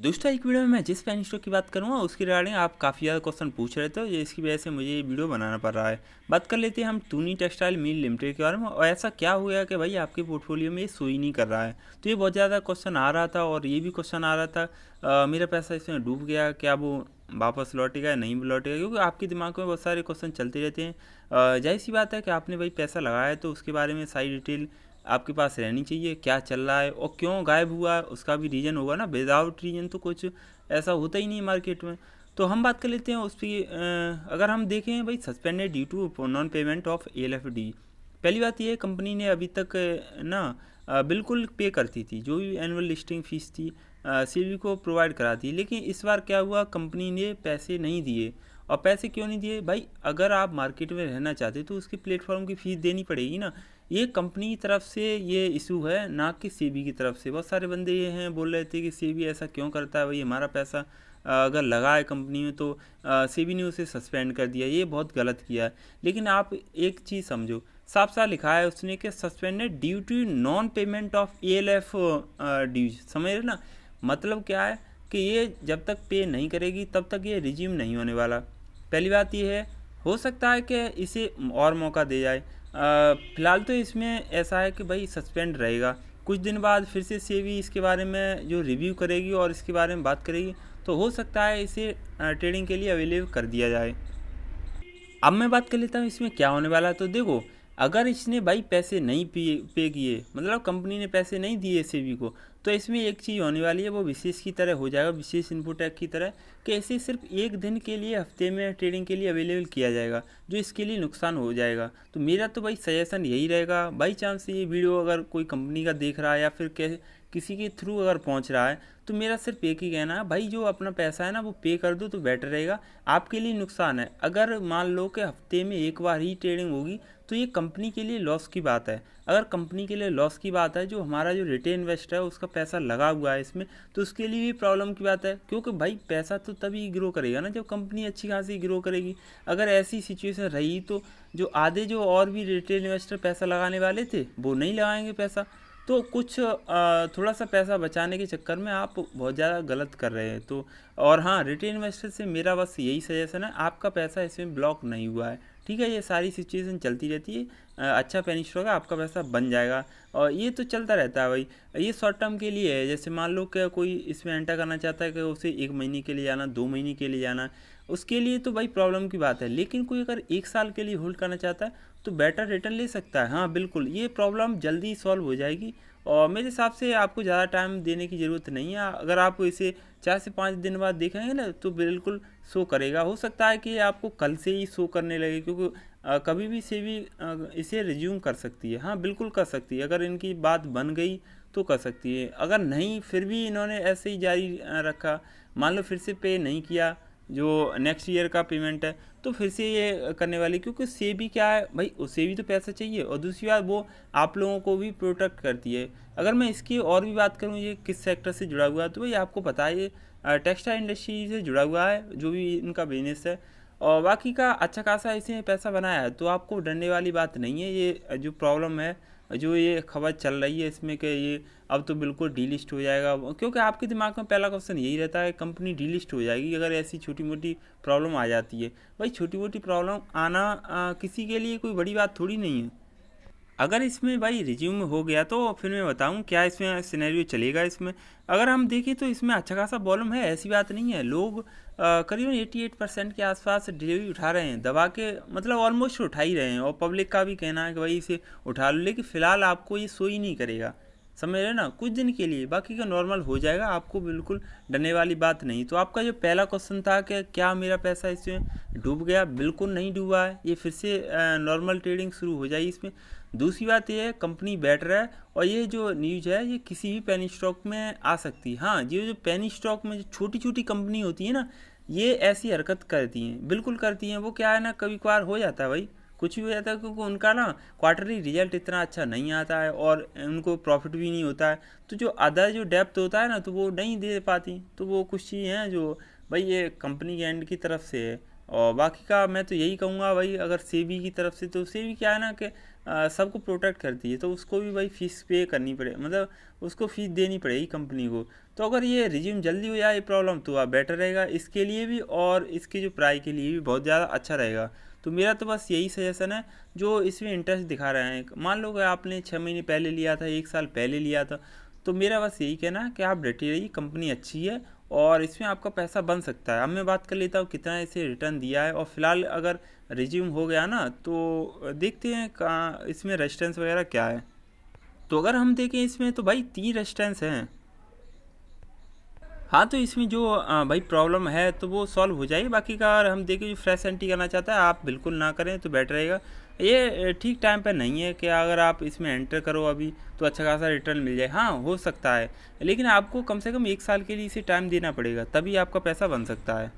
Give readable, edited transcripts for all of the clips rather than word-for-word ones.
दोस्तों एक वीडियो में मैं जिस पेन स्टॉक की बात करूँगा उसके रिगार्डिंग आप काफ़ी ज़्यादा क्वेश्चन पूछ रहे थे, जिसकी वजह से मुझे ये वीडियो बनाना पड़ रहा है। बात कर लेते हैं हम टूनी टेक्सटाइल मिल लिमिटेड के बारे में, और ऐसा क्या हो गया कि भाई आपके पोर्टफोलियो में ये शो ही नहीं कर रहा है। तो ये बहुत ज़्यादा क्वेश्चन आ रहा था, और ये भी क्वेश्चन आ रहा था मेरा पैसा इसमें डूब गया, क्या वो वापस लौटेगा या नहीं लौटेगा, क्योंकि आपके दिमाग में बहुत सारे क्वेश्चन चलते रहते हैं। जाहिर सी बात है कि आपने भाई पैसा लगाया है तो उसके बारे में सारी डिटेल आपके पास रहनी चाहिए, क्या चल रहा है और क्यों गायब हुआ, उसका भी रीज़न होगा ना। विदाउट रीज़न तो कुछ ऐसा होता ही नहीं मार्केट में। तो हम बात कर लेते हैं उस पर। अगर हम देखें भाई, suspended due to non payment of ALFD। पहली बात ये, कंपनी ने अभी तक ना बिल्कुल पे करती थी, जो भी एनुअल लिस्टिंग फीस थी सेबी को प्रोवाइड कराती, लेकिन इस बार क्या हुआ, कंपनी ने पैसे नहीं दिए। और पैसे क्यों नहीं दिए भाई, अगर आप मार्केट में रहना चाहते तो उसकी प्लेटफॉर्म की फ़ीस देनी पड़ेगी ना। ये कंपनी की तरफ से ये इशू है, ना कि सेबी की तरफ से। बहुत सारे बंदे ये हैं बोल रहे थे कि सेबी ऐसा क्यों करता है, भाई हमारा पैसा अगर लगा है कंपनी में तो सेबी ने उसे सस्पेंड कर दिया, ये बहुत गलत किया है। लेकिन आप एक चीज़ समझो, साफ साफ लिखा है उसने कि suspended due to non payment of ALF dues. समझ रहे ना, मतलब क्या है कि ये जब तक पे नहीं करेगी तब तक ये रिज्यूम नहीं होने वाला। पहली बात ये है, हो सकता है कि इसे और मौका दे जाए। फ़िलहाल तो इसमें ऐसा है कि भाई सस्पेंड रहेगा, कुछ दिन बाद फिर से सेबी इसके बारे में जो रिव्यू करेगी और इसके बारे में बात करेगी, तो हो सकता है इसे ट्रेडिंग के लिए अवेलेबल कर दिया जाए। अब मैं बात कर लेता हूँ इसमें क्या होने वाला है। तो देखो, अगर इसने भाई पैसे नहीं पे किए, मतलब कंपनी ने पैसे नहीं दिए सेबी को, तो इसमें एक चीज़ होने वाली है, वो विशेष की तरह हो जाएगा, विशेष इन्फोटेक की तरह, कि इसे सिर्फ एक दिन के लिए हफ्ते में ट्रेडिंग के लिए अवेलेबल किया जाएगा, जो इसके लिए नुकसान हो जाएगा। तो मेरा तो भाई सजेशन यही रहेगा, बाई चांस ये वीडियो अगर कोई कंपनी का देख रहा है या फिर किसी के थ्रू अगर पहुंच रहा है, तो मेरा सिर्फ एक ही कहना है, भाई जो अपना पैसा है ना वो पे कर दो तो बेटर रहेगा। आपके लिए नुकसान है, अगर मान लो कि हफ्ते में एक बार ही ट्रेडिंग होगी तो ये कंपनी के लिए लॉस की बात है। अगर कंपनी के लिए लॉस की बात है, जो हमारा जो रिटेल इन्वेस्टर है उसका पैसा लगा हुआ है इसमें, तो उसके लिए भी प्रॉब्लम की बात है, क्योंकि भाई पैसा तो तभी ग्रो करेगा ना जब कंपनी अच्छी खासी ग्रो करेगी। अगर ऐसी सिचुएशन रही तो जो आधे जो और भी रिटेल इन्वेस्टर पैसा लगाने वाले थे वो नहीं लगाएंगे पैसा। तो कुछ थोड़ा सा पैसा बचाने के चक्कर में आप बहुत ज़्यादा गलत कर रहे हैं। तो और हाँ, रिटेल इन्वेस्टर से मेरा बस यही सजेशन है, आपका पैसा इसमें ब्लॉक नहीं हुआ है, ठीक है। ये सारी सिचुएशन चलती रहती है, अच्छा पेनी स्टॉक है, आपका पैसा बन जाएगा, और ये तो चलता रहता है भाई। ये शॉर्ट टर्म के लिए है, जैसे मान लो कि कोई इसमें एंटर करना चाहता है कि उसे 1 महीने के लिए जाना, 2 महीने के लिए जाना, उसके लिए तो भाई प्रॉब्लम की बात है। लेकिन कोई अगर 1 साल के लिए होल्ड करना चाहता है तो बेटर रिटर्न ले सकता है। हाँ बिल्कुल, ये प्रॉब्लम जल्दी सॉल्व हो जाएगी, और मेरे हिसाब से आपको ज़्यादा टाइम देने की ज़रूरत नहीं है। अगर आप इसे 4 से 5 दिन बाद देखेंगे ना तो बिल्कुल शो करेगा। हो सकता है कि आपको कल से ही शो करने लगे, क्योंकि कभी भी सेबी इसे रिज्यूम कर सकती है। हाँ बिल्कुल कर सकती है, अगर इनकी बात बन गई तो कर सकती है। अगर नहीं, फिर भी इन्होंने ऐसे ही जारी रखा, मान लो फिर से पे नहीं किया जो नेक्स्ट ईयर का पेमेंट है, तो फिर से ये करने वाली, क्योंकि सेबी क्या है भाई, उसे भी तो पैसा चाहिए, और दूसरी बात वो आप लोगों को भी प्रोटेक्ट करती है। अगर मैं इसकी और भी बात करूँ ये किस सेक्टर से जुड़ा हुआ है, तो भाई आपको पता है ये टेक्सटाइल इंडस्ट्री से जुड़ा हुआ है, जो भी इनका बिजनेस है, और बाकी का अच्छा खासा इसने पैसा बनाया है, तो आपको डरने वाली बात नहीं है। ये जो प्रॉब्लम है, जो ये खबर चल रही है इसमें कि ये अब तो बिल्कुल डीलिस्ट हो जाएगा, क्योंकि आपके दिमाग में पहला क्वेश्चन यही रहता है कंपनी डीलिस्ट हो जाएगी अगर ऐसी छोटी मोटी प्रॉब्लम आ जाती है। भाई छोटी मोटी प्रॉब्लम आना किसी के लिए कोई बड़ी बात थोड़ी नहीं है। अगर इसमें भाई रिज्यूम हो गया तो फिर मैं बताऊं क्या इसमें सिनेरियो चलेगा। इसमें अगर हम देखें तो इसमें अच्छा खासा वॉल्यूम है, ऐसी बात नहीं है। लोग करीबन 88% के आसपास डिलीवरी उठा रहे हैं, दबा के मतलब ऑलमोस्ट उठा ही रहे हैं, और पब्लिक का भी कहना है कि भाई इसे उठा लो, लेकिन फ़िलहाल आपको ये सो ही नहीं करेगा, समझ रहे ना, कुछ दिन के लिए, बाकी का नॉर्मल हो जाएगा, आपको बिल्कुल डरने वाली बात नहीं। तो आपका जो पहला क्वेश्चन था कि क्या मेरा पैसा इसमें डूब गया, बिल्कुल नहीं डूबा है, ये फिर से नॉर्मल ट्रेडिंग शुरू हो जाएगी इसमें। दूसरी बात ये है, कंपनी बेटर है, और ये जो न्यूज़ है ये किसी भी पेनी स्टॉक में आ सकती है। हाँ, ये जो पेनी स्टॉक में जो छोटी छोटी कंपनी होती है ना, ये ऐसी हरकत करती हैं, बिल्कुल करती हैं। वो क्या है ना, कभी कभार हो जाता है भाई, कुछ भी हो जाता है, क्योंकि उनका ना क्वार्टरली रिजल्ट इतना अच्छा नहीं आता है और उनको प्रॉफिट भी नहीं होता है, तो जो अदर जो डेप्थ होता है ना तो वो नहीं दे पाती। तो वो कुछ चीज़ हैं जो भाई ये कंपनी के एंड की तरफ से है, और बाकी का मैं तो यही कहूँगा भाई, अगर सेबी की तरफ से, तो सेबी क्या है ना कि सबको प्रोटेक्ट करती है, तो उसको भी भाई फीस पे करनी पड़े, मतलब उसको फीस देनी पड़ेगी कंपनी को। तो अगर ये रिज्यूम जल्दी हो जाए प्रॉब्लम तो आप बेटर रहेगा इसके लिए भी, और इसकी जो पढ़ाई के लिए भी बहुत ज़्यादा अच्छा रहेगा। तो मेरा तो बस यही सजेशन है। जो इसमें इंटरेस्ट दिखा रहे हैं, मान लो कि आपने 6 महीने पहले लिया था, 1 साल पहले लिया था, तो मेरा बस यही कहना है कि आप डटे रहिए, कंपनी अच्छी है और इसमें आपका पैसा बन सकता है। अब मैं बात कर लेता हूँ कितना इसे रिटर्न दिया है, और फिलहाल अगर रिज्यूम हो गया ना तो देखते हैं कहाँ इसमें रेजिस्टेंस वगैरह क्या है। तो अगर हम देखें इसमें तो भाई 3 रेजिस्टेंस हैं। हाँ, तो इसमें जो भाई प्रॉब्लम है तो वो सॉल्व हो जाएगी। बाकी का अगर हम देखें जो फ्रेश एंट्री करना चाहता है आप बिल्कुल ना करें तो बेटर रहेगा। ये ठीक टाइम पे नहीं है कि अगर आप इसमें एंटर करो अभी तो अच्छा खासा रिटर्न मिल जाए। हाँ, हो सकता है, लेकिन आपको कम से कम 1 साल के लिए इसे टाइम देना पड़ेगा, तभी आपका पैसा बन सकता है।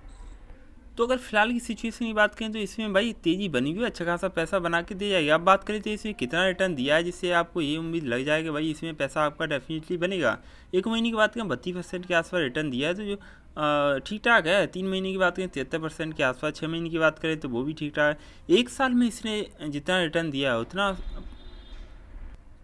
तो अगर फिलहाल की सिचुएशन की बात करें तो इसमें भाई तेज़ी बनी हुई है, अच्छा खासा पैसा बना के दे जाएगी। अब बात करें तो इसमें कितना रिटर्न दिया है जिससे आपको ये उम्मीद लग जाए कि भाई इसमें पैसा आपका डेफिनेटली बनेगा। 1 महीने की बात करें 32% के आसपास रिटर्न दिया है, तो जो ठीक ठाक है। 3 महीने की बात करें 73% के आसपास, 6 महीने की बात करें तो वो भी ठीक ठाक है। 1 साल में इसने जितना रिटर्न दिया है उतना,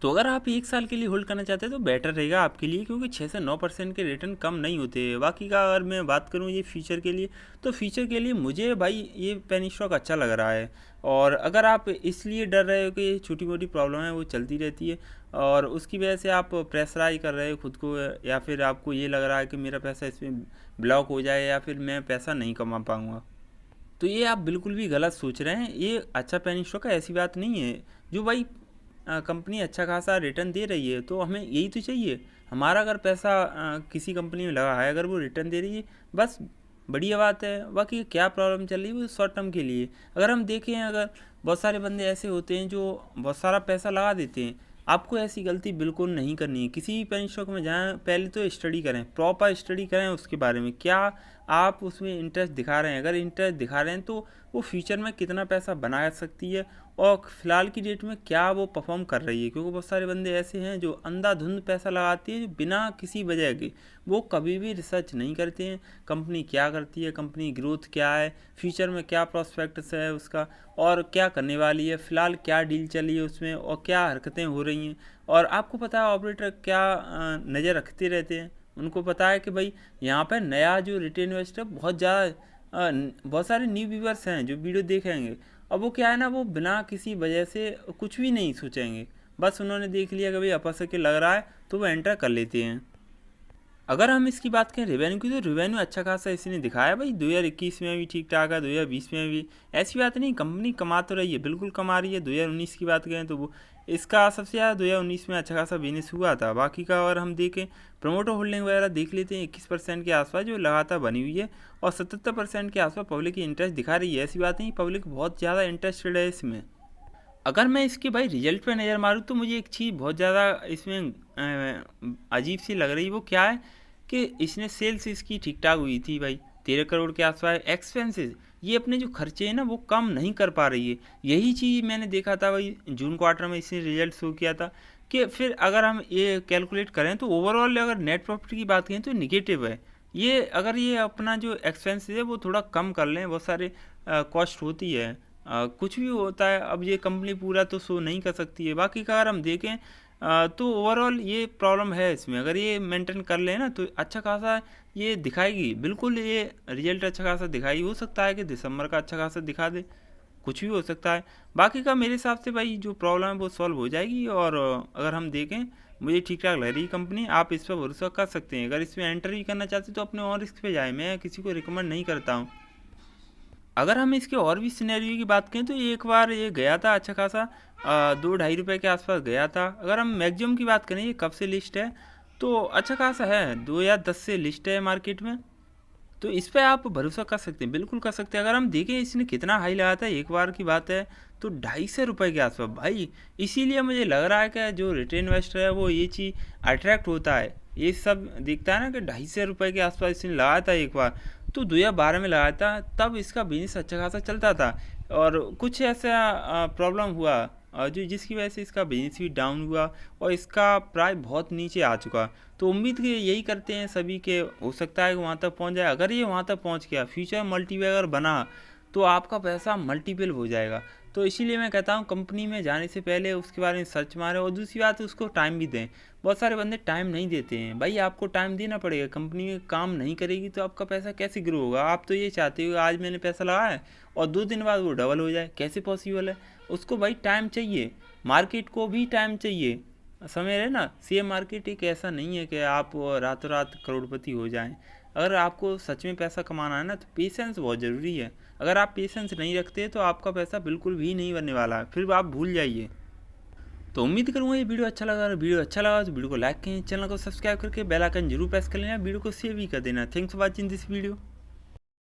तो अगर आप 1 साल के लिए होल्ड करना चाहते हैं तो बेटर रहेगा आपके लिए, क्योंकि 6 से 9% के रिटर्न कम नहीं होते। बाकी का अगर मैं बात करूँ ये फ्यूचर के लिए, तो फ्यूचर के लिए मुझे भाई ये पेनी स्टॉक अच्छा लग रहा है। और अगर आप इसलिए डर रहे हो कि छोटी मोटी प्रॉब्लम है वो चलती रहती है और उसकी वजह से आप प्रेशराइज कर रहे हो खुद को, या फिर आपको ये लग रहा है कि मेरा पैसा इसमें ब्लॉक हो जाए या फिर मैं पैसा नहीं कमा पाऊँगा, तो ये आप बिल्कुल भी गलत सोच रहे हैं। ये अच्छा पेनी स्टॉक है, ऐसी बात नहीं है। जो भाई कंपनी अच्छा खासा रिटर्न दे रही है तो हमें यही तो चाहिए। हमारा अगर पैसा किसी कंपनी में लगा है, अगर वो रिटर्न दे रही है, बस बढ़िया बात है। बाकी क्या प्रॉब्लम चल रही है वो शॉर्ट टर्म के लिए। अगर हम देखें, अगर बहुत सारे बंदे ऐसे होते हैं जो बहुत सारा पैसा लगा देते हैं, आपको ऐसी गलती बिल्कुल नहीं करनी है। किसी भी पेन स्टॉक में जाएं, पहले तो स्टडी करें, प्रॉपर स्टडी करें उसके बारे में, क्या आप उसमें इंटरेस्ट दिखा रहे हैं। अगर इंटरेस्ट दिखा रहे हैं तो वो फ्यूचर में कितना पैसा बना सकती है और फिलहाल की डेट में क्या वो परफॉर्म कर रही है। क्योंकि बहुत सारे बंदे ऐसे हैं जो अंधाधुंध पैसा लगाते हैं, जो बिना किसी वजह के, वो कभी भी रिसर्च नहीं करते हैं कंपनी क्या करती है, कंपनी ग्रोथ क्या है, फ्यूचर में क्या प्रॉस्पेक्ट्स है उसका, और क्या करने वाली है, फ़िलहाल क्या डील चली है उसमें, और क्या हरकतें हो रही हैं। और आपको पता है ऑपरेटर क्या नज़र रखते रहते हैं। उनको पता है कि भाई यहाँ पर नया जो रिटेल इन्वेस्टर बहुत ज़्यादा बहुत सारे न्यू व्यूअर्स हैं जो वीडियो देखेंगे। अब वो क्या है ना, वो बिना किसी वजह से कुछ भी नहीं सोचेंगे, बस उन्होंने देख लिया कि भाई अपसर के लग रहा है तो वो एंटर कर लेते हैं। अगर हम इसकी बात करें रेवेन्यू की, तो रेवेन्यू अच्छा खासा इसने दिखाया भाई। 2021 में भी ठीक ठाक है, 2020 में भी। ऐसी बात नहीं, कंपनी कमा तो रही है, बिल्कुल कमा रही है। 2019 की बात करें तो वो इसका सबसे ज़्यादा 2019 में अच्छा खासा बिजनेस हुआ था। बाकी का अगर हम देखें प्रमोटर होल्डिंग वगैरह देख लेते हैं, 21% के आसपास जो लगातार बनी हुई है, और 77% के आसपास पब्लिक की इंटरेस्ट दिखा रही है। ऐसी बात नहीं, पब्लिक बहुत ज़्यादा इंटरेस्टेड है इसमें। अगर मैं इसके भाई रिजल्ट पे नज़र मारूँ तो मुझे एक चीज़ बहुत ज़्यादा इसमें अजीब सी लग रही है। वो क्या है कि इसने सेल्स इसकी ठीक ठाक हुई थी भाई, 13 करोड़ के आसपास। एक्सपेंसेस, ये अपने जो खर्चे हैं ना वो कम नहीं कर पा रही है। यही चीज़ मैंने देखा था भाई जून क्वार्टर में इसने रिजल्ट शो किया था कि फिर अगर हम ये कैलकुलेट करें तो ओवरऑल अगर नेट प्रॉफिट की बात करें तो निगेटिव है। ये अगर ये अपना जो एक्सपेंसेस है वो थोड़ा कम कर लें, बहुत सारे कॉस्ट होती है, कुछ भी होता है। अब ये कंपनी पूरा तो शो नहीं कर सकती है। बाकी का अगर हम देखें तो ओवरऑल ये प्रॉब्लम है इसमें। अगर ये मेंटेन कर लें ना तो अच्छा खासा ये दिखाएगी, बिल्कुल ये रिजल्ट अच्छा खासा दिखाई। हो सकता है कि दिसंबर का अच्छा खासा दिखा दे, कुछ भी हो सकता है। बाकी का मेरे हिसाब से भाई जो प्रॉब्लम है वो सॉल्व हो जाएगी। और अगर हम देखें मुझे ठीक ठाक लग रही कंपनी, आप इस पर भरोसा कर सकते हैं। अगर इसमें एंटर भी करना चाहते हैं तो अपने और रिस्क पे जाए, मैं किसी को रिकमेंड नहीं करता हूँ। अगर हम इसके और भी सिनेरियो की बात करें तो एक बार ये गया था अच्छा खासा 2-2.5 रुपये के आसपास गया था। अगर हम मैक्सिमम की बात करें, ये कब से लिस्ट है तो अच्छा खासा है, 2010 से लिस्ट है मार्केट में, तो इस पे आप भरोसा कर सकते हैं, बिल्कुल कर सकते हैं। अगर हम देखें इसने कितना हाई लगाया था, एक बार की बात है तो 250 रुपये के आसपास भाई। इसीलिए मुझे लग रहा है कि जो रिटेल इन्वेस्टर है वो ये चीज़ अट्रैक्ट होता है, ये सब दिखता है ना कि 250 रुपये के आसपास इसने लगाया था एक बार, तो 2012 में लगाया था, तब इसका बिजनेस अच्छा खासा चलता था। और कुछ ऐसा प्रॉब्लम हुआ जो जिसकी वजह से इसका बिजनेस भी डाउन हुआ और इसका प्राइस बहुत नीचे आ चुका। तो उम्मीद के यही करते हैं सभी के, हो सकता है कि वहाँ तक पहुँच जाए। अगर ये वहाँ तक पहुँच गया, फ्यूचर मल्टीबैगर बना, तो आपका पैसा मल्टीपल हो जाएगा। तो इसीलिए मैं कहता हूँ कंपनी में जाने से पहले उसके बारे में सर्च मारें, और दूसरी बात उसको टाइम भी दें। बहुत सारे बंदे टाइम नहीं देते हैं, भाई आपको टाइम देना पड़ेगा। कंपनी में काम नहीं करेगी तो आपका पैसा कैसे ग्रो होगा। आप तो ये चाहते हो आज मैंने पैसा लगाया और 2 दिन बाद वो डबल हो जाए, कैसे पॉसिबल है। उसको भाई टाइम चाहिए, मार्केट को भी टाइम चाहिए। समझ रहे ना, शेयर मार्केट एक ऐसा नहीं है कि आप रातों रात करोड़पति हो जाएं। अगर आपको सच में पैसा कमाना है ना तो पेशेंस बहुत ज़रूरी है। अगर आप पेशेंस नहीं रखते तो आपका पैसा बिल्कुल भी नहीं बनने वाला है, फिर आप भूल जाइए। तो उम्मीद करूँगा ये वीडियो अच्छा लगा। अगर वीडियो अच्छा लगा तो वीडियो को लाइक करें, चैनल को सब्सक्राइब करके बेल आइकन जरूर प्रेस कर लेना, वीडियो को शेयर भी कर देना। Thanks for watching this video.